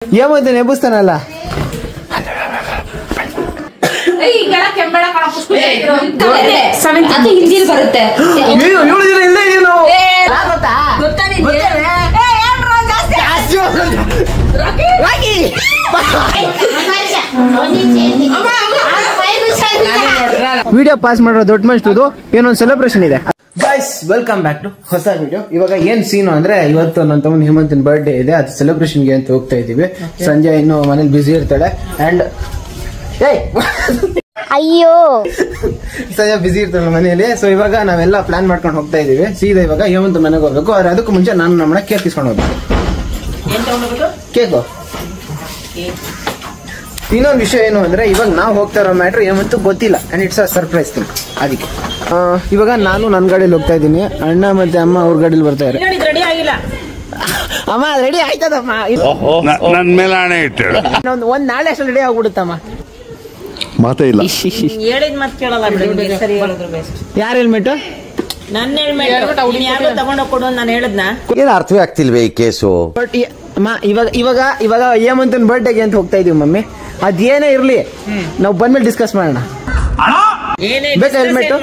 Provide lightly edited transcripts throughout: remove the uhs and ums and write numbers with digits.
ಏಮಂತ ನೆಬುಸ್ತಾನಲ್ಲ ಬರುತ್ತೆ video pause ಮಾಡೋ ದೊಡ್ಡ ಮನುಷ್ಯದು ಏನೊಂದು ಸೆಲೆಬ್ರೇಷನ್ ಇದೆ. ಗೈಸ್ ವೆಲ್ಕಮ್ ಬ್ಯಾಕ್ ಟು ಹೊಸ ವಿಡಿಯೋ. ಇವಾಗ ಏನ್ ಸೀನು ಅಂದ್ರೆ ಇವತ್ತು ನನ್ನ ತಮ್ಮ ಹೇಮಂತನ ಬರ್ಡೇ ಇದೆ, ಅದು ಸೆಲೆಬ್ರೇಷನ್ಗೆ ಅಂತ ಹೋಗ್ತಾ ಇದೀವಿ. ಸಂಜೆ ಇನ್ನು ಮನೇಲಿ ಬಿಸಿ ಇರ್ತಾಳೆ ಅಂಡ್ ಅಯ್ಯೋ ಸಂಜೆ ಬಿಸಿ ಇರ್ತಾಳೆ ಮನೇಲಿ. ಸೊ ಇವಾಗ ನಾವೆಲ್ಲ ಪ್ಲಾನ್ ಮಾಡ್ಕೊಂಡು ಹೋಗ್ತಾ ಇದೀವಿ. ಸೀದಾ ಇವಾಗ ಹೇಮಂತ ಮನೆಗೆ ಹೋಗ್ಬೇಕು. ಆದ್ರೆ ಅದಕ್ಕೂ ಮುಂಚೆ ನಾನು ನಮ್ಮನ್ನ ಕೇಕ್ ಇಸ್ಕೊಂಡು ಹೋಗ್ಬೇಕು. ಕೇಕು ಇನ್ನೊಂದು ವಿಷಯ ಏನು ಅಂದ್ರೆ ಇವಾಗ ನಾವು ಹೋಗ್ತಾ ಇರೋ ಮ್ಯಾಟ್ರ್ ಏಮಂತೂ ಗೊತ್ತಿಲ್ಲ and it's a surprise thing. ಅದಕ್ಕೆ ಇವಾಗ ನಾನು ನನ್ನ ಗಾಡಿಯಲ್ಲಿ ಹೋಗ್ತಾ ಇದ್ದೀನಿ, ಅಣ್ಣ ಮತ್ತೆ ಅಮ್ಮ ಅವ್ರ ಗಾಡಿಯಲ್ಲಿ ಬರ್ತಾ ಇದ್ದಾರೆ. ಅಮ್ಮ ರೆಡಿ ಆಯ್ತದಮ್ಮ, ನನ್ ಮೇಲೆ ಹಣೆ ಇಟ್ಟು ಒಂದ್ ನಾಳೆ ಅಷ್ಟು ರೆಡಿ ಆಗ್ಬಿಡುತ್ತಮ್ಮ. ಮಾತೇ ಇಲ್ಲ. ಹೇಳಿದ ಮಾತು ಕೇಳಲ್ಲ ಬಿಡಿ. ಸರಿ ಹೇಳಿದ್ರು ಬೆಸ್ಟ್. ಯಾರು ಹೆಲ್ಮೆಟ್? ನನ್ನ ಹೆಲ್ಮೆಟ್ ಯಾರು ತಗೊಂಡೋಗ್ ಕೊಡು ನಾನು ಹೇಳದ್ನ. ಏನು ಅರ್ಥವೇ ಆಗ್ತಿಲ್ವೇ ಈ ಕೇಸು? ಬಟ್ ಇವಾಗ ಹೇಮಂತನ ಬರ್ಡೇಗೆ ಅಂತ ಹೋಗ್ತಾ ಇದೀವಿ ಮಮ್ಮಿ. ಅದೇನೇ ಇರ್ಲಿ ನಾವು ಬಂದ್ಮೇಲೆ ಡಿಸ್ಕಸ್ ಮಾಡೋಣ.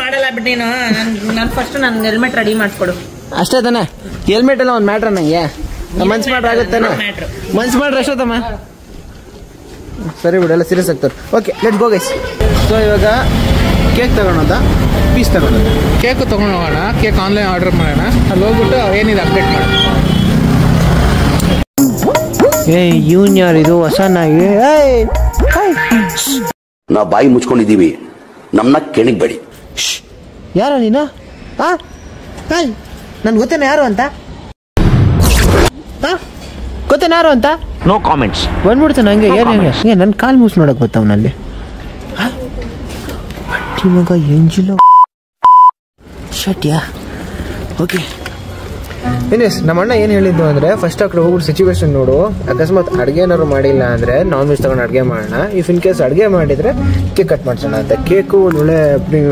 ಮಾಡಲ್ಲ ಬಿಡಿ. ನಾನು ಫಸ್ಟ್ ನನ್ನ ಹೆಲ್ಮೆಟ್ ರೆಡಿ ಮಾಡ್ಕೊಡು ಅಷ್ಟೇ ತಾನೆ. ಹೆಲ್ಮೆಟ್ ಎಲ್ಲ ಒಂದು ಮ್ಯಾಟ್ರ್ ನಂಗೆ ಮನ್ಸ್ ಮಾಡ್ರೆ ಆಗುತ್ತಾನೆ. ಮನ್ಸ್ ಮಾಡ್ರೆ ಅಷ್ಟೊತ್ತಮ್ಮ. ಸರಿ ಬಿಡು, ಎಲ್ಲ ಸೀರಿಯಸ್ ಆಗ್ತಾರೆ. Okay let's go guys. So ಇವಾಗ ಕೇಕ್ ತಗೊಳೋದ, ಪೀಸ್ ತಗೊಳೋದ? ಕೇಕು ತಗೊಂಡು ಹೋಗೋಣ. ಕೇಕ್ ಆನ್ಲೈನ್ ಆರ್ಡರ್ ಮಾಡೋಣ. ಅಲ್ಲಿ ಹೋಗ್ಬಿಟ್ಟು ಏನಿದೆ ಅಪ್ಡೇಟ್ ಮಾಡೋಣ. ಇವನ್ ಯಾರು ಇದು ಹೊಸ ನಾಯಿ? ನಾವು ಬಾಯಿ ಮುಚ್ಕೊಂಡಿದೀವಿ, ನಮ್ನ ಕೆಣಿಗ್ಬೇಡಿ. ಯಾರ ನೀನು? ನನ್ ಗೊತ್ತೇನ ಯಾರು ಅಂತ? ಗೊತ್ತೇನ ಯಾರು ಅಂತ? No comments. ಬಂದ್ಬಿಡ್ತಾನೆ ಹಂಗೆ. ಏನ್ ನನ್ ಕಾಲ್ ಮೂಸ್ ನೋಡಕ್ ಗೊತ್ತವನಲ್ಲಿ. ಮಗ ಎಂಜಿಲ ಶಟ್ಯಾ. ಓಕೆ ಎನಿಸ್, ನಮ್ಮ ಅಣ್ಣ ಏನು ಹೇಳಿದ್ದು ಅಂದರೆ ಫಸ್ಟ್ ಆ ಕಡೆ ಹೋಗ್ಬಿಟ್ಟು ಸಿಚುವೇಶನ್ ನೋಡು. ಅಕಸ್ಮಾತ್ ಅಡುಗೆ ಏನಾದ್ರು ಮಾಡಿಲ್ಲ ಅಂದರೆ ನಾನ್ ವೆಜ್ ತಗೊಂಡು ಅಡುಗೆ ಮಾಡೋಣ. ಇಫ್ ಇನ್ ಕೇಸ್ ಅಡುಗೆ ಮಾಡಿದರೆ ಕೇಕ್ ಕಟ್ ಮಾಡಿಸೋಣ ಅಂತ. ಕೇಕು ಒಂದು ಒಳ್ಳೆ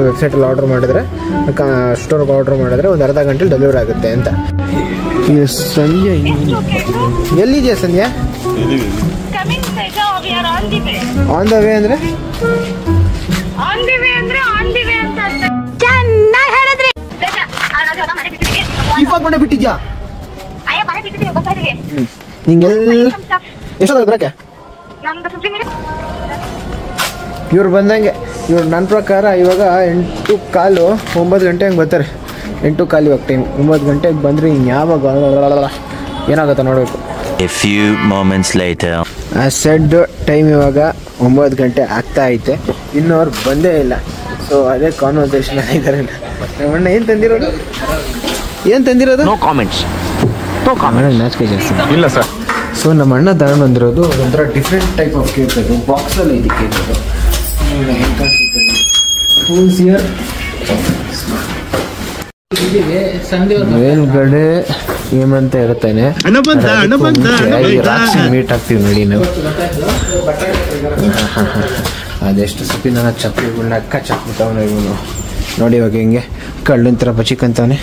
ವೆಬ್ಸೈಟಲ್ಲಿ ಆರ್ಡರ್ ಮಾಡಿದ್ರೆ, ಸ್ಟೋರ್ಗೆ ಆರ್ಡರ್ ಮಾಡಿದ್ರೆ ಒಂದು ಅರ್ಧ ಗಂಟೆಲಿ ಡೆಲಿವರಿ ಆಗುತ್ತೆ ಅಂತ. ಸಂಧ್ಯಾ ಎಲ್ಲಿದೆಯಾ? ಸಂಧ್ಯಾ ಆನ್ ದ ವೇ ಅಂದರೆ ಇವಾಗ ಬಿಟ್ಟಿದ್ಯಾ? ಎಷ್ಟೊತ್ತಾಗ ಬರಕ್ಕೆ? ಇವ್ರು ಬಂದಂಗೆ. ಇವ್ರು ನನ್ನ ಪ್ರಕಾರ ಇವಾಗ 8:15 9 ಗಂಟೆ ಹಂಗೆ ಬರ್ತಾರೆ. 8:15 ಇವಾಗ ಟೈಮ್. 9 ಗಂಟೆಗೆ ಬಂದರೆ ಇನ್ಯಾವಾಗ ಏನಾಗುತ್ತೆ ನೋಡಬೇಕು. A few moments later. Shed time ಇವಾಗ 9 ಗಂಟೆ ಆಗ್ತಾ ಐತೆ, ಇನ್ನೂ ಅವ್ರು ಬಂದೇ ಇಲ್ಲ. ಸೊ ಅದೇ ಕಾನ್ವರ್ಸೇಷನ್ ಆಗಿದ್ದಾರೆ. ನಮ್ಮಣ್ಣ ಏನು ತಂದಿರೋದು? No comments. ನಾಚಿಕೆ ಜಾಸ್ತಿ ಇಲ್ಲ ಸರ್. ಸೊ ನಮ್ಮ ಅಣ್ಣ ತಗೊಂಡು ಬಂದಿರೋದು ಒಂಥರ ಡಿಫ್ರೆಂಟ್ ಟೈಪ್ ಆಫ್ ಕೇಕ್. ಅದು ಬಾಕ್ಸಲ್ಲಿ ಇದೆ ಕೇಕ್. ಅದು ಹೆಂಗೆ ಕಾಣಿಸುತ್ತೆ ಮೇಲ್ಗಡೆ ಏಮಂತ ಇರುತ್ತಾನೆ. ಮೀಟ್ ಆಗ್ತೀವಿ ನೋಡಿ ನಾವು. ಅದೆಷ್ಟು ಸತಿ ನನ್ನ ಚಪ್ಪಲಿಗಳನ್ನ ಕಚ್ಚಾಕ್ಬಿಟ್ಟವನು ಇವನು. ನೋಡಿ ಇವಾಗ ಹಿಂಗೆ ಕಳ್ಳನ ಥರ ಬಚಿಕಂತಾನೆ.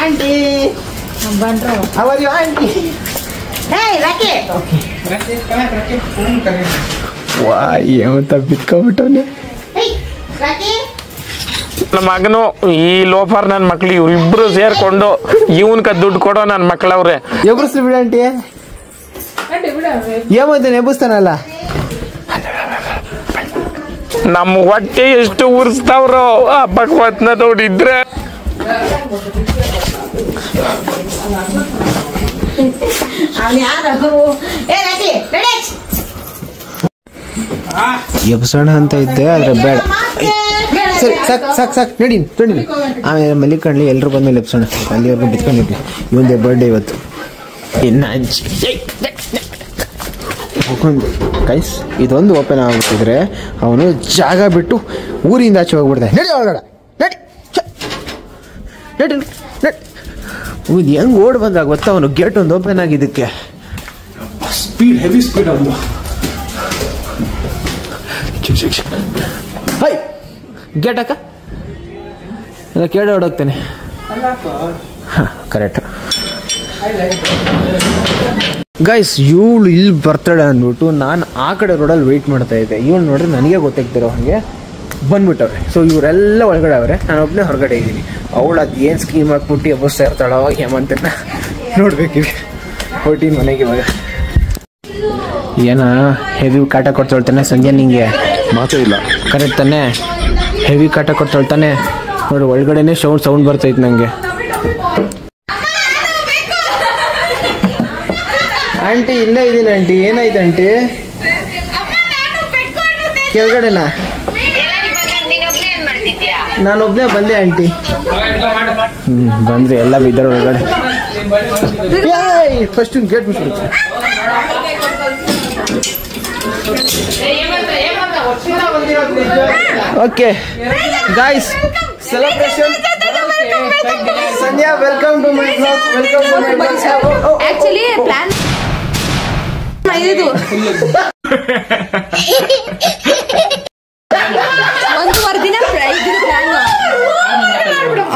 Aunty aunty ಏಮಂತ ಬಿತ್ಕೊಂಡ್ಬಿಟ್ಟವನೆ. ನನ್ನ ಮಗನು ಈ ಲೋಫರ್ ನನ್ನ ಮಕ್ಳು ಇವ್ರಿಬ್ರು ಸೇರ್ಕೊಂಡು ಇವನ್ಕ ದುಡ್ಡು ಕೊಡೋ ನನ್ನ ಮಕ್ಳವ್ರೆ. ಎಬ್ಬಿಸ್ಲಿ ಬಿಡ ಆಂಟಿ. ಏಮಂತ ನೆಬುಸ್ತಾನಲ್ಲ. ನಮ್ಮ ಹೊಟ್ಟೆ ಎಷ್ಟು ಉರ್ಸ್ತಾವ್ರೋ ಆ ಭಗವತ್ನ ನೋಡಿದ್ರೆ. ಎಬ್ಸೋಣ ಅಂತ ಇದ್ದೆ, ಆದ್ರೆ ಬೇಡ. ಸರಿ ಸಾಕು ನಡಿ ತೊಂಡಿ. ಆಮೇಲೆ ಮಲ್ಲಿಕಣ್ಲಿ ಎಲ್ಲರೂ ಬಂದ್ಮೇಲೆ ಎಬ್ಸೋಣ. ಅಲ್ಲಿವರೆಗೂ ಬಿತ್ಕೊಂಡಿರ್ಲಿ. ಇವಂದೇ ಬರ್ಡೇ ಇವತ್ತು. ಗೈಸ್ ಇದೊಂದು ಓಪನ್ ಆಗ್ಬಿಟ್ಟಿದ್ರೆ ಅವನು ಜಾಗ ಬಿಟ್ಟು ಊರಿಂದ ಆಚೆ ಹೋಗ್ಬಿಡ್ತಾನೆ. ನಡಿ ಒಳಗಡೆ ನಡಿ ನಡಿ ನಡಿ. ಇದು ಹೆಂಗ್ ಓಡ್ ಬಂದಾಗ ಗೊತ್ತಾ ಅವನು. ಗೇಟ್ ಒಂದು ಓಪನ್ ಆಗಿದ್ದಕ್ಕೆ ಸ್ಪೀಡ್, ಹೆವಿ ಸ್ಪೀಡ್ ಅವನು. ಹೈ ಗೇಟ್ ಹಾಕ ಕೇಳಿ ಹೊಡೋಗ್ತೇನೆ. ಕರೆಕ್ಟ್ ಗೈಸ್, ಇವಳು ಇಲ್ಲಿ ಬರ್ತಾಳೆ ಅಂದ್ಬಿಟ್ಟು ನಾನು ಆ ಕಡೆ ರೋಡಲ್ಲಿ ವೆಯ್ಟ್ ಮಾಡ್ತಾ ಇದ್ದೆ. ಇವಳು ನೋಡ್ರಿ ನನಗೆ ಗೊತ್ತಾಗ್ತಿರೋ ಹಾಗೆ ಬಂದ್ಬಿಟ್ಟವ್ರೆ. ಸೊ ಇವರೆಲ್ಲ ಒಳಗಡೆ ಅವರೆ, ನಾನು ಒಬ್ಬನೇ ಹೊರಗಡೆ ಇದ್ದೀನಿ. ಅವಳು ಅದು ಏನು ಸ್ಕೀಮ್ ಹಾಕ್ಬಿಟ್ಟು ಎಬ್ಬಸ್ತಾ ಇರ್ತಾಳೋ ಹೇಮಂತನ ನೋಡ್ಬೇಕಿವಿ. ಹೊರ್ಟೀನಿ ಮನೆಗೆ ಇವಾಗ. ಏನ ಹೆವಿ ಕಾಟ ಕೊಡ್ತೊಳ್ತಾನೆ ಸಂಜೆ, ನಿಂಗೆ ಮಾತೇ ಇಲ್ಲ. ಕರೆಕ್ಟ್ ತಾನೆ, ಹೆವಿ ಕಾಟ ಕೊಡ್ತೊಳ್ತಾನೆ. ನೋಡಿ ಒಳಗಡೆನೆ ಸೌಂಡ್ ಬರ್ತೈತೆ ನನಗೆ. ಆಂಟಿ ಇಲ್ಲೇ ಇದ್ದೀನಿ ಆಂಟಿ. ಏನಾಯ್ತು ಆಂಟಿ? ಕೆಳಗಡೆನಾ? ನಾನೊಬ್ನೇ ಬಂದೆ ಆಂಟಿ. ಬಂದ್ರಿ ಎಲ್ಲ ಬಿದ್ದರು ಒಳಗಡೆ. ಫಸ್ಟ್ ಗೇಟ್ ಬಿಟ್ಟು. Okay guys, celebration. Sandhya, welcome to my blog. Welcome to my blog. Actually plan ಇದು ಒಂದೂವರೆ ದಿನ ಪ್ಲಾನ್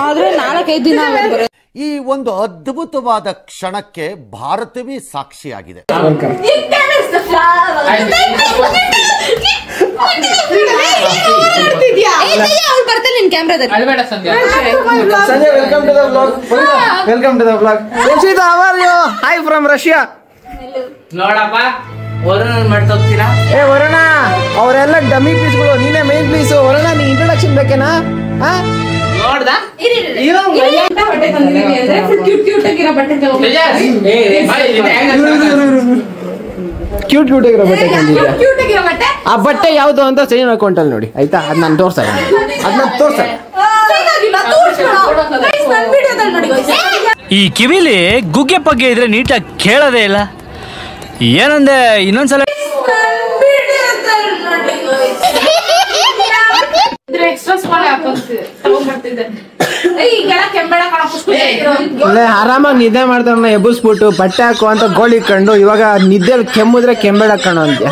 ಆದ್ರೆ 4-5 ದಿನ ಬರುತ್ತೆ. ಈ ಒಂದು ಅದ್ಭುತವಾದ ಕ್ಷಣಕ್ಕೆ ಭಾರತವೇ ಸಾಕ್ಷಿಯಾಗಿದೆ. ಬರ್ತಾನೆ ನಿನ್ ಕ್ಯಾಮ್ರಾದಲ್ಲಿ. Welcome to the blog. Welcome to the blog. Yashita, how are you? Hi from Russia. ನೋಡಪ್ಪ, ವರುಣ ಮಾಡ್ತಾ ಹೋಗ್ತೀರಾ? ಏ ವರುಣ, ಅವರೆಲ್ಲ ಡಮ್ಮಿ ಪೀಸ್ಗಳು, ನೀನೇ ಮೇನ್ ಪೀಸ್. ವರುಣ, ನೀ ಇಂಟ್ರೊಡಕ್ಷನ್ ಬೇಕೇನಾ? ನೋಡ್ದ? ಕ್ಯೂಟ್ ಕ್ಯೂಟ್ ಆಗಿರೋ ಬಟ್ಟೆ ತಂದಿದ್ಯಾ? ಆ ಬಟ್ಟೆ ಯಾವ್ದು ಅಂತ ಸೈನ್ ಅಕೌಂಟಲ್ಲಿ ನೋಡಿ ಆಯ್ತಾ? ಅದ್ ನಾನು ತೋರ್ಸಲ್ಲ, ಅದನ್ನ ತೋರ್ಸಲ್ಲ. ಈ ಕಿವಿಲಿ ಗುಗ್ಗೆ ಪಗ್ಗೆ ಇದ್ರೆ ನೀಟಾಗಿ ಕೇಳೋದೇ ಇಲ್ಲ. ಏನಂದೆ ಇನ್ನೊಂದ್ಸಲ? ಆರಾಮಾಗಿ ನಿದ್ದೆ ಮಾಡ್ತಾರ ಎಬ್ಬಸ್ಬಿಟ್ಟು ಬಟ್ಟೆ ಹಾಕು ಅಂತ ಗೋಳಿ ಕಂಡು ಇವಾಗ ನಿದ್ದೆ ಕೆಮ್ಮಿದ್ರೆ ಕೆಂಬೇಡ ಹಾಕೋಣ ಅಂತ.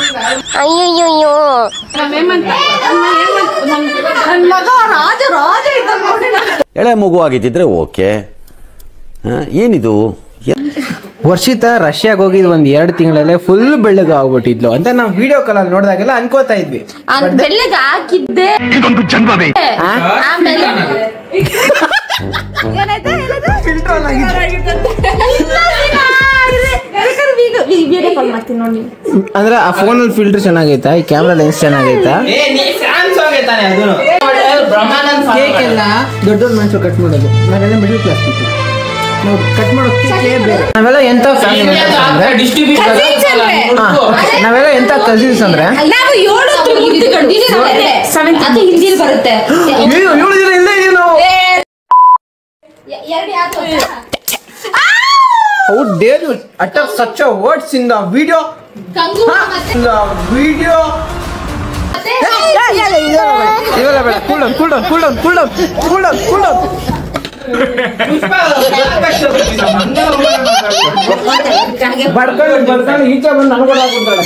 ಎಳೆ ಮಗು ಆಗಿದ್ದಿದ್ರೆ ಓಕೆ. ಏನಿದು? ವರ್ಷಿತಾ ರಷ್ಯಾಗ ಹೋಗಿದ್ ಒಂದ್ 2 ತಿಂಗಳಲ್ಲೇ ಫುಲ್ ಬೆಳ್ಳಗ ಆಗ್ಬಿಟ್ಟಿದ್ಲು ಅಂತ ನಾವು ವಿಡಿಯೋ ಕಾಲಲ್ಲಿ ನೋಡಿದಾಗೆಲ್ಲ ಅನ್ಕೋತಾ ಇದ್ವಿ. ಬೆಳ್ಳಗ ಹಾಕಿದ್ದೆ ಅಂದ್ರೆ ಆ ಫೋನಲ್ಲಿ ಫಿಲ್ಟರ್ ಚೆನ್ನಾಗೈತಾ? ಈ ಕ್ಯಾಮ್ರಾ ಲೆನ್ಸ್ ಚೆನ್ನಾಗೈತಾ? ಕೇಕ್ ಎಲ್ಲ ದೊಡ್ಡ ಮನುಷ್ಯರು ಕಟ್ ಮಾಡೋದು, ನಾವೆಲ್ಲ ಮಿಡಲ್ ಕ್ಲಾಸ್ ಪೀಪಲ್. ನಾವು ಕಟ್ ಮಾಡೋಕೆ ಬೇರೆ. ನಾವೆಲ್ಲ ಎಂತ ನಾವೆಲ್ಲ ಎಂತ ಕಸಿನ್ಸ್ ಅಂದ್ರೆ ಬರುತ್ತೆ. How dare you utter such a words in the video? In the video. ಇವೆಲ್ಲ ಬೇಡ. Cool down, cool down, cool down, cool down, cool down, cool down. ಬಡ್ಕೊಂಡು ಈಚೆ ಬಂದು ನನಗೆ ಹಾಕ್ಬಿಡ್ತಾಳೆ.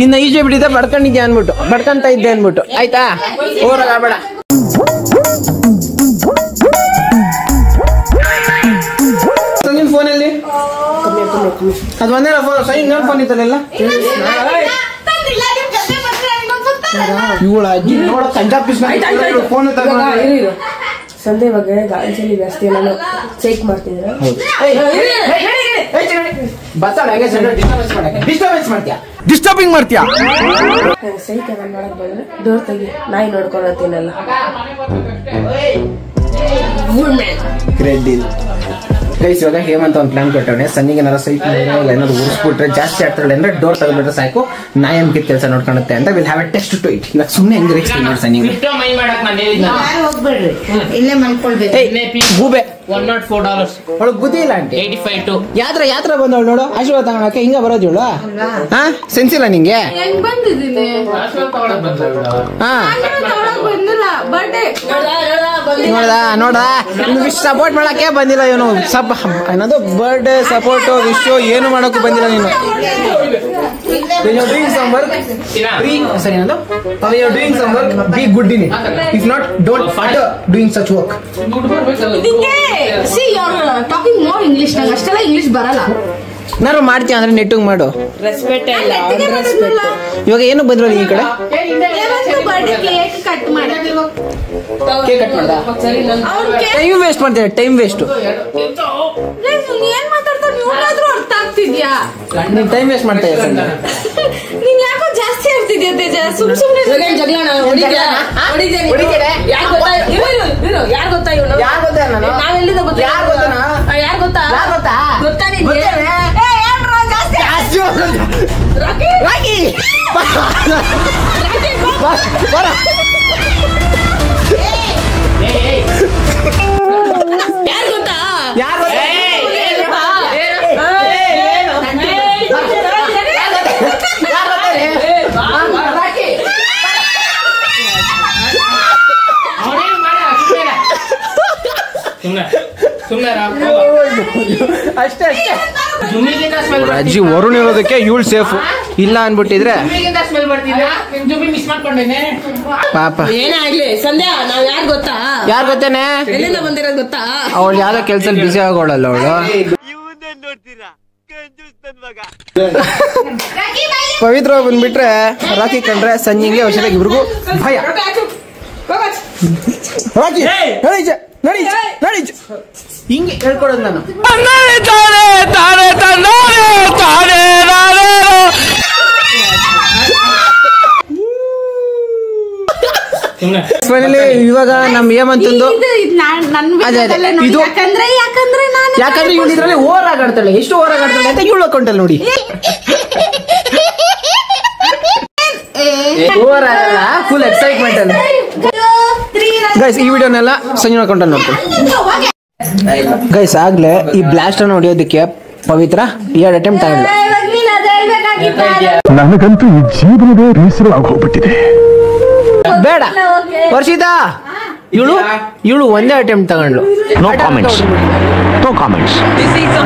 ನಿನ್ನ ಈಚೆ ಬಿಟ್ಟಿದ್ದೆ ಬಡ್ಕೊಂಡಿದ್ದೆ ಅನ್ಬಿಟ್ಟು, ಬಡ್ಕೊಂತ ಇದ್ದೆ ಅನ್ಬಿಟ್ಟು ಆಯ್ತಾ? ಹೋರಾಗಬೇಡ. ನಿನ್ ಫೋನಲ್ಲಿ ಅದು ಒಂದೇನ ಫೋನ್? ಸೈ ಇನ್ನೊಂದು ಫೋನ್ ಇತ್ತಲ್ಲ. ಇವಳ ಅಜ್ಜಿ ನೋಡ ಪಂಜಾಬ್ ಫೋನ್ ಸಂಜೆ ಬಗ್ಗೆ ಗಾಳಿ ಜಾಸ್ತಿ ನಾನು ಚೆಕ್ ಮಾಡ್ತಿದ್ರೆ ಡಿಸ್ಟರ್ಬಿಂಗ್ ಮಾಡ್ತೀಯಾ? ಸೈಕ್ ಮಾಡಕ್ ಬಂದ್ರೆ ಡೋರ್ ತೆಗಿ, ನಾಯಿ ನೋಡ್ಕೊಳತ್ತೀನಲ್ಲ. ಗೈಸ್, ಇವಾಗ ಹೇಮಂತ ಒಂದು ಪ್ಲಾನ್ ಕೊಟ್ಟವನೆ. ಸಂಜೆಗೆ ಏನಾರು ಸೈಟ್ ಇಲ್ಲ ಏನಾದ್ರು ಉರಿಸ್ಬಿಟ್ರೆ ಜಾಸ್ತಿ ಆಗ್ತಾಳೆ ಅಂದ್ರೆ ಡೋರ್ ತೆಗೆದ್ಬಿಟ್ರೆ ಸಾಕು, ನಾಯಿ ಅನ್ಕಿದ್ ಕೆಲಸ ನೋಡ್ಕೊಳುತ್ತೆ ಅಂತ. Will have a test to it. ಇವಾಗ ಸುಮ್ಮನೆ ಹೆಂಗ್ ರೆಕ್ಸ್ ಮಾಡಿ ಸಂಜೆಗೆ ಹೋಗ್ಬೇಡ್ರಿ, ಇಲ್ಲೇ ಮಲ್ಕೊಳ್ಬೇಕು. ಗೂಬೆ $104. ಅವಳಿಗೆ ಬುದ್ಧಿ ಇಲ್ಲ ಆಂಟಿ. 85 to ಯಾತ್ರ ಬಂದವಳು ನೋಡು, ಆಶೀರ್ವಾದ ತಗೊಳಕ್ಕೆ ಹಿಂಗ ಬರೋದು ಇವಳು. ಹಾ ಸೆನ್ಸ್ ಇಲ್ಲ ನಿಂಗೆ? ಹೆಂಗ್ ಬಂದಿದ್ದೀನಿ ಹಾ ನೋಡ ವಿಶ್ ಸಪೋರ್ಟ್ ಮಾಡಕ್ಕೆ ಬಂದಿಲ್ಲ ಇವನು. ಏನದು ಬರ್ಡೇ ಸಪೋರ್ಟ್ ವಿಶ್ ಏನು ಮಾಡೋಕೆ ಬಂದಿಲ್ಲ ನೀನು. ಡೂಯಿಂಗ್ ಸಮ್ ವರ್ಕ್ ಸರಿ ಅನ್ನೋದು doing some work be good in it. If not don't doing such work. Talking more English. ನಂಗೆ ಅಷ್ಟೆಲ್ಲ ಇಂಗ್ಲಿಷ್ ಬರಲ್ಲ. ನಾನು ಮಾಡ್ತೀಯ ಅಂದ್ರೆ ನೆಟ್ಟಿಗೆ ಮಾಡು. ರೆಸ್ಪೆಕ್ಟ್ ಇಲ್ಲ. ಇವಾಗ ಏನು ಬಂದ್ರು ಈ ಕಡೆ? ಕೇಕ್ ಕಟ್ ಮಾಡಿ ಕೇಕ್ ಕಟ್ ಮಾಡ್ದ? ಟೈಮ್ ವೇಸ್ಟ್ ಮಾಡ್ತೇನೆ, ಟೈಮ್ ವೇಸ್ಟ್. ಏನ್ ಮಾತಾಡ್ತಾ ನೀವಾದ್ರೂ ಅರ್ಥ ಆಗ್ತಿದ್ಯಾ? ನೀನ್ ಟೈಮ್ ವೇಸ್ಟ್ ಮಾಡ್ತಾ ಇದ್ದೀನಿ. ನೀನ್ ಯಾಕೋ ಜಾಸ್ತಿ ಆಗ್ತಿದ್ಯಾ ತೇಜ? ಸುಮ್ನೆ ಜಗಳ ಯಾರು ಗೊತ್ತಾ ಇವನು? ನಾವೆಲ್ಲಿಂದ ಯಾರು ಗೊತ್ತಾ ನಿನ್ಗೆ? ರಾಕಿ ಅಷ್ಟೇ ಅಜ್ಜಿ ವರುಣ್ ಹೇಳೋದಕ್ಕೆ ಇವಳು ಸೇಫ್ ಇಲ್ಲ ಅನ್ಬಿಟ್ಟಿದ್ರೆ ಪಾಪ. ಏನಾಗ್ಲಿ ಸಂಧ್ಯಾ, ನಾವ್ ಯಾರು ಗೊತ್ತೇನೆ? ಎಲ್ಲಿಂದ ಬಂದಿರೋದು ಗೊತ್ತಾ? ಅವಳು ಯಾವ್ದೋ ಕೆಲ್ಸದಲ್ಲಿ ಬಿಸಿ ಆಗೋಳಲ್ಲ ಅವಳು. ಪವಿತ್ರ ಬಂದ್ಬಿಟ್ರೆ ರಾಕಿ ಕಂಡ್ರೆ ಸಂಜಿಂಗೆ ಔಷಧ ಇಬ್ರಿಗೂ ಭಯ. ರಾಕಿ ನಡೀಜ ಹಿಂಗೆ ಹೇಳ್ಕೊಡೋದು ನಾನು. ಇವಾಗ ನಮ್ ಏಮಂತಂದು ಇದು ಯಾಕಂದ್ರೆ ಇವಳು ಇದ್ರಲ್ಲಿ ಓವರ್ ಆಗಾಡ್ತಾಳೆ. ಎಷ್ಟು ಓವರ್ ಆಗಾಡ್ತಾಳೆ ಅಂತ ಇವಳು ಅಕೌಂಟಲ್ಲಿ ನೋಡಿ. ಓವರ್ ಆಗಲ್ಲ, ಫುಲ್ ಎಕ್ಸೈಟ್ಮೆಂಟ್ ಅಲ್ಲಿ. ಗೈಸ್ ಈ ವಿಡಿಯೋನೆಲ್ಲ ಸಂಜೆ ಅಕೌಂಟಲ್ಲಿ ನೋಡ್ತೀನಿ. ಗೈಸ್ ಆಗ್ಲೇ ಈ ಬ್ಲಾಸ್ಟ್ ಅನ್ನು ಹೊಡೆಯೋದಕ್ಕೆ ಪವಿತ್ರ 2 ಅಟೆಂಪ್ಟ್ ತಗೊಂಡ್ಲು. ನನಗಂತೂ ಈ ಜೀವನವೇ ಬೇಸರ ಆಗೋಗ್ಬಿಟ್ಟಿದೆ. ಬೇಡ ವರ್ಷಿತಾ, ಇವಳು ಒಂದೇ ಅಟೆಂಪ್ಟ್ ತಗೊಂಡ್ಲು.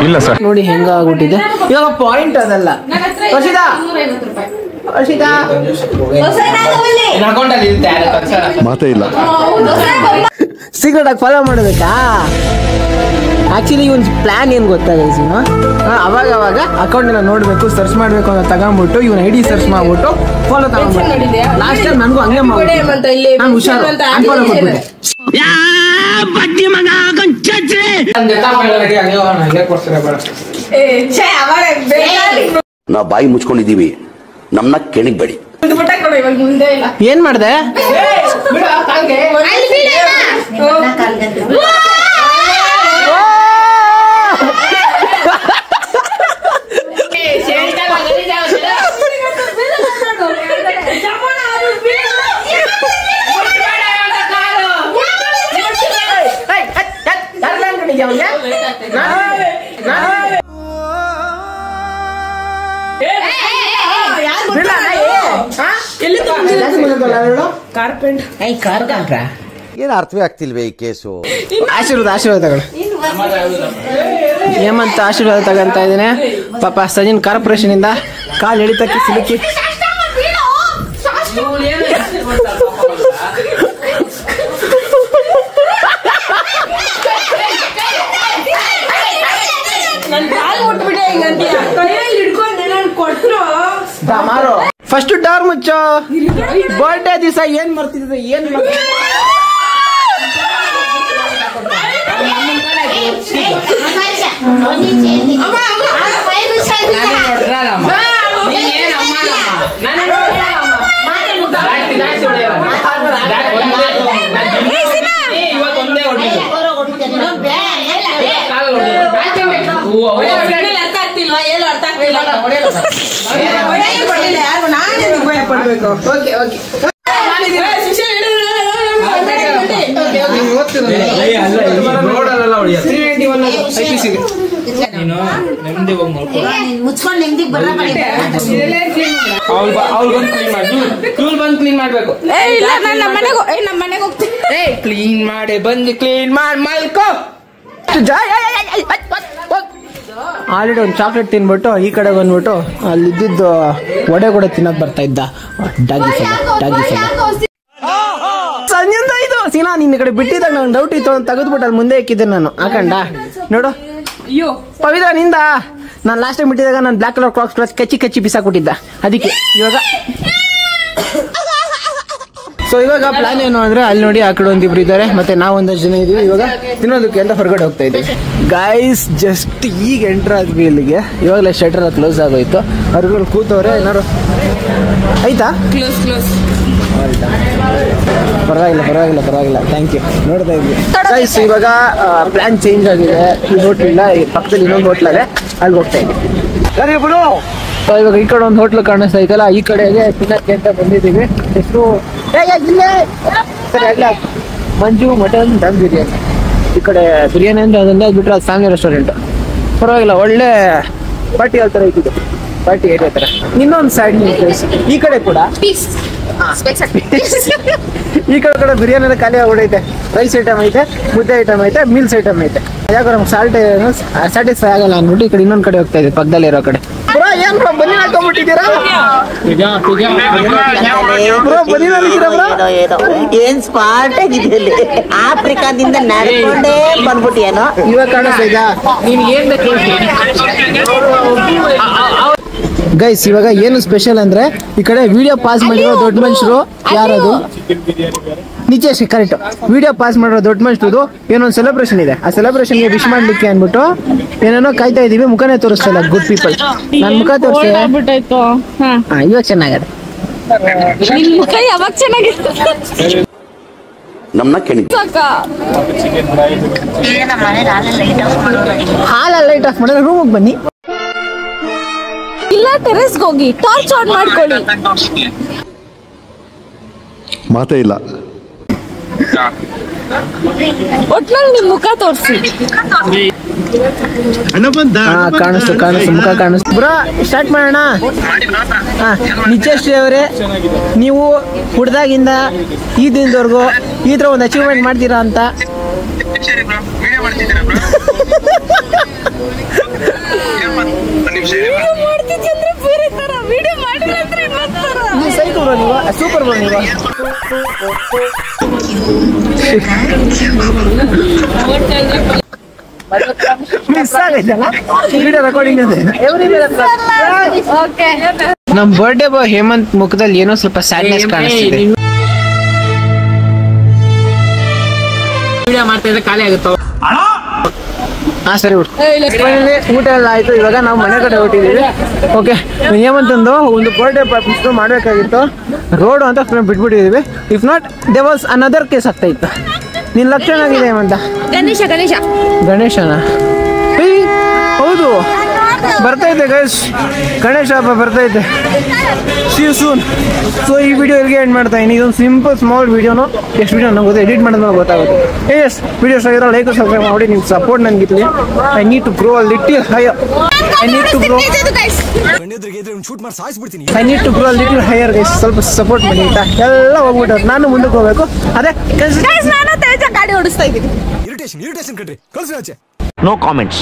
ಇಲ್ಲ ಸರ್ ನೋಡಿ ಹೆಂಗ ಆಗ್ಬಿಟ್ಟಿದೆ. ಇವಾಗ ಪಾಯಿಂಟ್ ಅದಲ್ಲ. ವರ್ಷಿತಾ ಮಾತೇ ಇಲ್ಲ. ಸೀಕ್ರೆಟ್ ಆಗಿ ಫಾಲೋ ಮಾಡೋದಕ್ಕಾ? ಆಕ್ಚುಲಿ ಒಂದು ಪ್ಲಾನ್ ಏನ್ ಗೊತ್ತಾ ಗೈಸ್, ಅವಾಗ ಅಕೌಂಟ್ ನೋಡ್ಬೇಕು, ಸರ್ಚ್ ಮಾಡ್ಬೇಕು ಅಂತ ತಗೊಂಡ್ಬಿಟ್ಟು ಇವನ್ ಐಡಿ ಸರ್ಚ್ ಮಾಡ್ಬಿಟ್ಟು ಫಾಲೋ ತಗೊಂಡ್ಬಿಟ್ಟು ಲಾಸ್ಟ್ ಟೈಮ್ ನನಗೂ ಹಂಗೆ ಮಾಡ್ಬಿಟ್ಟು ನಾನು ಹುಷಾರು ಅನ್ಫಾಲೋ ಕೊಟ್ಬಿಟ್ಟೆ. ನಾವು ಬಾಯಿ ಮುಚ್ಕೊಂಡಿದೀವಿ, ನಮ್ನ ಕೆಣಿಗ್ಬೇಡಿ. ಏನ್ ಮಾಡ್ದೆ? ಏನ್ ಅರ್ಥವೇ ಆಗ್ತಿಲ್ವೇ ಈ ಕೇಸು? ಆಶೀರ್ವಾದ ತಗೊಳ್ಳಿ. ಏಮಂತ ಆಶೀರ್ವಾದ ತಗೊಂತ ಇದ್ದೇನೆ. ಪಾಪ ಸಜಿನ್ ಕಾರ್ಪೊರೇಷನ್ ಇಂದ ಕಾಲ್ ಎಳಿತಕ್ಕೆ ಸಿಲುಕಿ ಫಸ್ಟ್ ಡೋರ್ ಮುಚ್ಚೋ. ಬರ್ಡೇ ದಿವಸ ಏನ್ ಮಾಡ್ತಿದ್ದೆ? ಏನ್ 391 IPC ಗೆ. ನೀನು ನೆಮ್ಮದಿ ಹೋಗಿ ನೋಡ್ಕೊ. ಮುಚ್ಕೊಂಡು ನೆಮ್ಮದಿಗೆ ಬರ ಅವ್ಳು ಬಂದು ಕ್ಲೀನ್ ಮಾಡಿ, ಇವ್ಳು ಬಂದು ಕ್ಲೀನ್ ಮಾಡ್ಬೇಕು. ಇಲ್ಲ ನಾನು ನಮ್ಮ ಮನೆಗೆ ಹೋಗ್ತೀನಿ. ಕ್ಲೀನ್ ಮಾಡಿ ಬಂದು ಕ್ಲೀನ್ ಮಾಡಿ ಮಲ್ಕೋ. ಆಲ್ರೆಡಿ ಒಂದು ಚಾಕ್ಲೇಟ್ ತಿನ್ಬಿಟ್ಟು ಈ ಕಡೆ ಬಂದ್ಬಿಟ್ಟು ಅಲ್ಲಿ ಇದ್ದಿದ್ದು ವಡೆ ಕೂಡ ತಿನ್ನಕ್ ಬರ್ತಾ ಇದ್ದ. ಡಾಗಿ ಸಂಜೆಂದ ಇದು ಸೀನಾ ನಿನ್ನ ಕಡೆ ಬಿಟ್ಟಿದ್ದಾಗ ನಂಗೆ ಡೌಟ್ ಇತ್ತು ಅಂತ ತೆಗೆದ್ಬಿಟ್ಟು ಅಲ್ಲಿ ಮುಂದೆ ಇಕ್ಕಿದ್ದೆ ನಾನು. ಹಾಕಂಡ ನೋಡು ಪವಿತ್ರ ನಿಂದ ನಾನು ಲಾಸ್ಟ್ ಟೈಮ್ ಬಿಟ್ಟಿದಾಗ ನಾನು ಬ್ಲಾಕ್ ಕಲರ್ ಕ್ರಾಕ್ಸ್ ಕಚ್ಚಿ ಬಿಸಾಕ್ಬಿಟ್ಟಿದ್ದ. ಅದಕ್ಕೆ ಇವಾಗ ಸೊ ಇವಾಗ ಪ್ಲಾನ್ ಏನು ಅಂದ್ರೆ ಅಲ್ಲಿ ನೋಡಿ ಆ ಕಡೆ ಒಂದಿಬ್ರು ಇದ್ದಾರೆ, ಮತ್ತೆ ನಾವು ಒಂದಷ್ಟು ಜನ ಇದೀವಿ. ಇವಾಗ ತಿನ್ನೋದಕ್ಕೆ ಅಂತ ಹೊರಗಡೆ ಹೋಗ್ತಾ ಇದ್ದೀವಿ ಗೈಸ್. ಜಸ್ಟ್ ಈಗ ಎಂಟರ್ ಆದ್ವಿ ಇಲ್ಲಿಗೆ. ಇವಾಗಲೇ ಶಟರ್ ಕ್ಲೋಸ್ ಆಗೋಯ್ತು. ಹೊರಗಡೆ ಕೂತವ್ರೆ ಏನಾರು ಆಯ್ತಾ? ಕ್ಲೋಸ್ ಪರವಾಗಿಲ್ಲ ಥ್ಯಾಂಕ್ ಯು. ನೋಡ್ತಾ ಇದ್ವಿ ಗೈಸ್. ಇವಾಗ ಪ್ಲಾನ್ ಚೇಂಜ್ ಆಗಿದೆ. ಈ ಹೋಟ್ಲ್ ಇಲ್ಲ, ಈ ಪಕ್ಕದಲ್ಲಿ ಇನ್ನೊಂದು ಹೋಟ್ಲ್ ಇದೆ, ಅಲ್ಲಿ ಹೋಗ್ತಾ ಇದ್ದೀವಿ. ಇವಾಗ ಈ ಕಡೆ ಒಂದು ಹೋಟ್ಲು ಕಾಣಿಸ್ತಾ ಐತಲ್ಲ, ಈ ಕಡೆಗೆ ತಿನ್ನಕ್ಕೆ ಅಂತ ಬಂದಿದ್ದೀವಿ. ಎಷ್ಟು ಸರಿ ಆಗ್ಲ ಮಂಜು ಮಟನ್ ದಮ್ ಬಿರಿಯಾನಿ. ಈ ಕಡೆ ಬಿರಿಯಾನಿ ಅಂತ ಅದೊಂದು ಬಿಟ್ರೆ ಅದು ಫ್ಯಾಮಿಲಿ ರೆಸ್ಟೋರೆಂಟ್. ಪರವಾಗಿಲ್ಲ, ಒಳ್ಳೆ ಪಾರ್ಟಿ ಯಾವ ಥರ ಇಟ್ಟಿದ್ದು, ಪಾರ್ಟಿ ಏರಿಯಾ ಥರ. ಇನ್ನೊಂದು ಸೈಡ್ ಪ್ಲೇಸ್ ಈ ಕಡೆ ಕೂಡ ಈ ಕಡೆ ಬಿರಿಯಾನಿ ಖಾಲಿ ಆಗ್ಬಿಡೈತೆ. ರೈಸ್ ಐಟಮ್ ಐತೆ, ಮುದ್ದೆ ಐಟಮ್ ಐತೆ, ಮೀಲ್ಸ್ ಐಟಮ್ ಐತೆ. ಯಾಕೋ ನಮ್ಗೆ ಸ್ಯಾಟಿಸ್ಫೈ ಆಗಲ್ಲ ಅಂದ್ಬಿಟ್ಟು ಈ ಕಡೆ ಇನ್ನೊಂದು ಕಡೆ ಹೋಗ್ತಾ ಇದೆ, ಪಕ್ಕದಲ್ಲಿ ಇರೋ ಕಡೆ. ಏನ್ ಬ್ರೋ ಬನ್ನಿ ಹಾಕೊಂಡ್ಬಿಟ್ಟಿದ್ದೀರಾ? ಏನ್ ಸ್ಮಾರ್ಟ್ ಆಗಿದ್ದಲ್ಲಿ ಆಫ್ರಿಕಾದಿಂದ ನಡ್ಕೊಂಡೇ ಬಂದ್ಬಿಟ್ಟಿಯೇನೋ. ಇವಾಗ ಕಾಣಿಸ್ತಾ ಇದ್ದ ನಿನ್ಗೆ ಏನ್ ಬೇಕು ಗೈಸ್. ಇವಾಗ ಏನು ಸ್ಪೆಷಲ್ ಅಂದ್ರೆ ಈ ಕಡೆ ವಿಡಿಯೋ ಪಾಸ್ ಮಾಡಿರೋ ದೊಡ್ಡ ಮನುಷ್ಯರು ಯಾರದು ನಿಜ ಕರೆಕ್ಟ್. ವಿಡಿಯೋ ಪಾಸ್ ಮಾಡಿರೋ ದೊಡ್ಡ ಮನುಷ್ಯರು ಏನೊಂದು ಸೆಲೆಬ್ರೇಷನ್ ಇದೆ. ಆ ಸೆಲೆಬ್ರೇಷನ್ಗೆ ವಿಶ್ ಮಾಡ್ಲಿಕ್ಕೆ ಅನ್ಬಿಟ್ಟು ಏನೇನೋ ಕಾಯ್ತಾ ಇದೀವಿ. ಮುಖನೇ ತೋರಿಸ್ತಾ ಗುಡ್ ಪೀಪಲ್. ನಾನು ಮುಖ ತೋರಿಸ್ತೆ. ಇವಾಗ ಚೆನ್ನಾಗದೆ. ಮುಖ ಯಾವಾಗ ಚೆನ್ನಾಗಿತ್ತು? ನಮ್ಮನ್ನ ಕೆಣಿ ಹಾಲಲ್ಲಿ ಲೈಟ್ ಆಫ್ ಮಾಡಿದ್ರೆ ರೂಮಿಗೆ ಬನ್ನಿ. ಇಲ್ಲ ಟೆರೆಸ್ಗೆ ಹೋಗಿ ಟಾರ್ಚ್ ಆನ್ ಮಾಡ್ಕೊಳ್ಳಿ. ಮಾತೇ ಇಲ್ಲ. ಒಟ್ನಲ್ಲಿ ನಿಮ್ ಮುಖ ತೋರಿಸಿ. ಕಾಣಿಸ್ತು ಮುಖ ಕಾಣಿಸ್ತು. ಬ್ರೋ ಸ್ಟಾರ್ಟ್ ಮಾಡೋಣ. ನಿಜಶ್ರೀ ಅವರೇ, ನೀವು ಹುಡ್ದಾಗಿಂದ ಈ ದಿನದವರೆಗೂ ಈ ತರ ಒಂದು ಅಚೀವ್ಮೆಂಟ್ ಮಾಡ್ತೀರಾ ಅಂತ ಸೂಪರ್ ಬ್ರೋ ನೀವು. ಮಿಸ್ ಆಗೈತಲ್ಲ ವಿಡಿಯೋ ರೆಕಾರ್ಡಿಂಗ್ ಇದೆ. ನಮ್ ಬರ್ಡೇ ಬಾಯ್ ಹೇಮಂತ್ ಮುಖದಲ್ಲಿ ಏನೋ ಸ್ವಲ್ಪ ಸ್ಯಾಡ್ನೆಸ್ ಕಾಣಿಸ್ತಿದೆ. ವಿಡಿಯೋ ಮಾಡ್ತಾ ಇದ್ರೆ ಖಾಲಿ ಆಗುತ್ತೋ. ಹಾ ಸರಿ ಊಟ ಎಲ್ಲ ಆಯ್ತು. ಇವಾಗ ನಾವು ಮನೆ ಕಡೆ ಹೊಟ್ಟಿದೀವಿ. ಓಕೆ, ಹೇಮಂತಂದು ಒಂದು ಬರ್ಡೇ ಪಾರ್ಟಿ ಮಾಡ್ಬೇಕಾಗಿತ್ತು. ರೋಡ್ ಅಂತ ಬಿಟ್ಬಿಟ್ಟಿದೀವಿ. If not they was another case ಆಗ್ತಾ ಇತ್ತು. ನಿನ್ ಲಕ್ಷಣ ಆಗಿದೆ ಹೇಮಂತ. ಗಣೇಶನ ಹೌದು ಬರ್ತೈತೆ ಗೈಸ್. ಗಣೇಶ ಹಬ್ಬ ಬರ್ತೈತೆ. See you soon. ಸೊ ಈ ವಿಡಿಯೋ ಇಲ್ಲಿಗೆ ಎಂಡ್ ಮಾಡ್ತಾ ಇದೀನಿ. ಇದೊಂದು ಸಿಂಪಲ್ ಸ್ಮಾಲ್ ವಿಡಿಯೋನು. ಎಷ್ಟು ವಿಡಿಯೋ ನಂಗೆ ಎಡಿಟ್ ಮಾಡಿದ್ಮೇಲೆ ಗೊತ್ತಾಗುತ್ತೆ. ಎಸ್ ವಿಡಿಯೋಸ್ ಆಗಿರೋ ಲೈಕ್ ಸಬ್ಸ್ಕ್ರೈಬ್ ಮಾಡಿ. ನೀವು ಸಪೋರ್ಟ್ ನನಗೆ ಇರಲಿ. I need to grow a little higher. I need to grow a little higher guys. ಸ್ವಲ್ಪ ಸಪೋರ್ಟ್ ಮಾಡಿ ಆಯ್ತಾ. ಎಲ್ಲ ಹೋಗ್ಬಿಟ್ಟು ನಾನು ಮುಂದಕ್ಕೆ ಹೋಗ್ಬೇಕು. ಅದೇ ನಾನು ತೇಜ ಗಾಡಿ ಓಡಿಸ್ತಾ ಇದ್ದೀನಿ. No comments.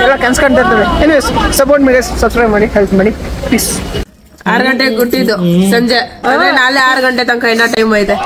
ಎಲ್ಲ ಕನ್ಸ್ಕೊಂತ ಇರ್ತದೆ. ಎನಿವೇಸ್ ಸಪೋರ್ಟ್ ಮಾಡಿ, ಸಬ್ಸ್ಕ್ರೈಬ್ ಮಾಡಿ, ಹೆಲ್ಪ್ ಮಾಡಿ, ಪ್ಲೀಸ್. 6 ಗಂಟೆಗೆ ಕೊಟ್ಟಿದ್ದು ಸಂಜೆ, ಅಂದ್ರೆ ನಾಳೆ 6 ಗಂಟೆ ತನಕ ಇನ್ನೂ ಟೈಮ್ ಐತೆ.